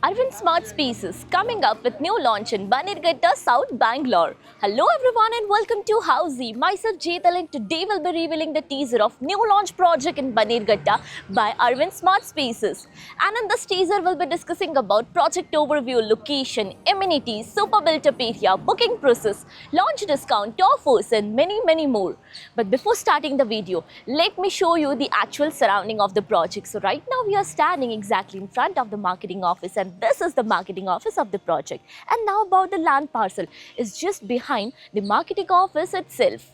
Arvind Smart Spaces coming up with new launch in Bannerghatta, South Bangalore. Hello everyone and welcome to Housey. Myself Jeetal and today we'll be revealing the teaser of new launch project in Bannerghatta by Arvind Smart Spaces. And in this teaser we'll be discussing about project overview, location, amenities, super built-up area, booking process, launch discount, offers and many more. But before starting the video, let me show you the actual surrounding of the project. So right now we are standing exactly in front of the marketing office and this is the marketing office of the project. And now about the land parcel is just behind the marketing office itself.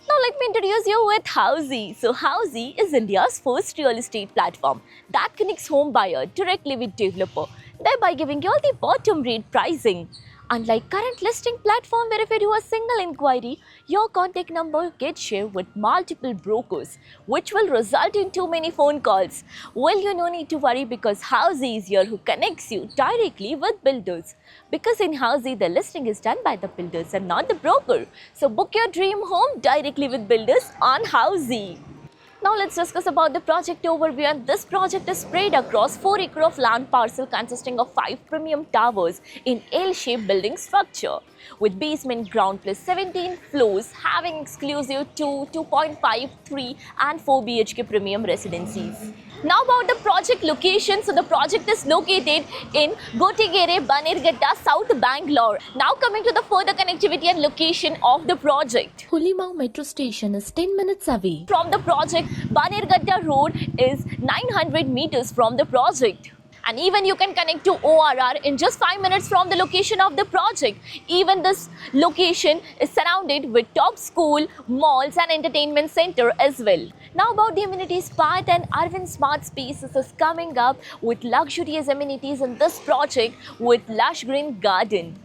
Now let me introduce you with Housey. So Housey is India's first real estate platform that connects home buyer directly with developer, thereby giving you all the bottom rate pricing. Unlike current listing platform where if you do a single inquiry, your contact number gets shared with multiple brokers, which will result in too many phone calls. Well, you no need to worry because Housey is here who connects you directly with builders. Because in Housey, the listing is done by the builders and not the broker. So book your dream home directly with builders on Housey. Now let's discuss about the project overview, and this project is spread across 4 acres of land parcel consisting of 5 premium towers in L-shaped building structure with basement, ground plus 17 floors having exclusive 2.5, 3 and 4 BHK premium residencies. Now about the project location. So the project is located in Gotigere, Bannerghatta, South Bangalore. Now coming to the further connectivity and location of the project. Hulimau metro station is 10 minutes away. From the project, Bannerghatta road is 900 meters from the project. And even you can connect to ORR in just 5 minutes from the location of the project. Even this location is surrounded with top school, malls and entertainment center as well. Now about the amenities part, and Arvind Smart Spaces is coming up with luxurious amenities in this project with lush green garden,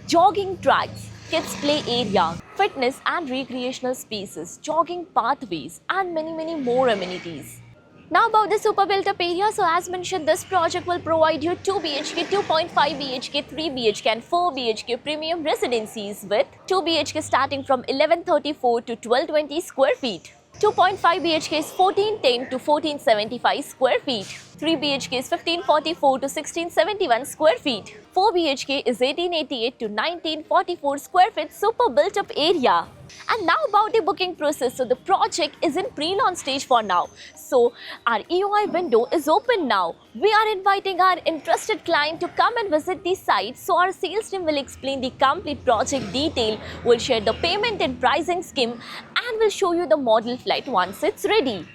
jogging tracks, kids play area, fitness and recreational spaces, jogging pathways and many more amenities. Now about the super built up area. So as mentioned, this project will provide you 2 BHK, 2.5 BHK, 3 BHK and 4 BHK premium residencies with 2 BHK starting from 1134 to 1220 square feet. 2.5 BHK is 1410 to 1475 square feet. 3 BHK is 1544 to 1671 square feet. 4 BHK is 1888 to 1944 square feet super built up area. And now about the booking process. So the project is in pre-launch stage for now. So our EOI window is open now. We are inviting our interested client to come and visit the site. So our sales team will explain the complete project detail, will share the payment and pricing scheme and will show you the model flight once it's ready.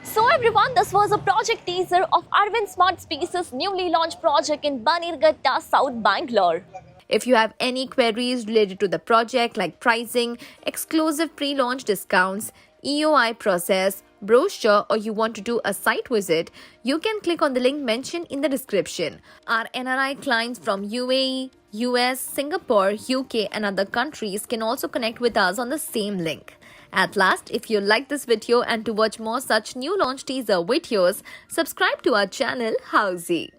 So everyone, this was a project teaser of Arvind Smart Spaces newly launched project in Bannerghatta, South Bangalore. If you have any queries related to the project like pricing, exclusive pre-launch discounts, EOI process, brochure, or you want to do a site visit, you can click on the link mentioned in the description. Our NRI clients from UAE, US, Singapore, UK and other countries can also connect with us on the same link. At last, if you like this video and to watch more such new launch teaser videos, subscribe to our channel Housey.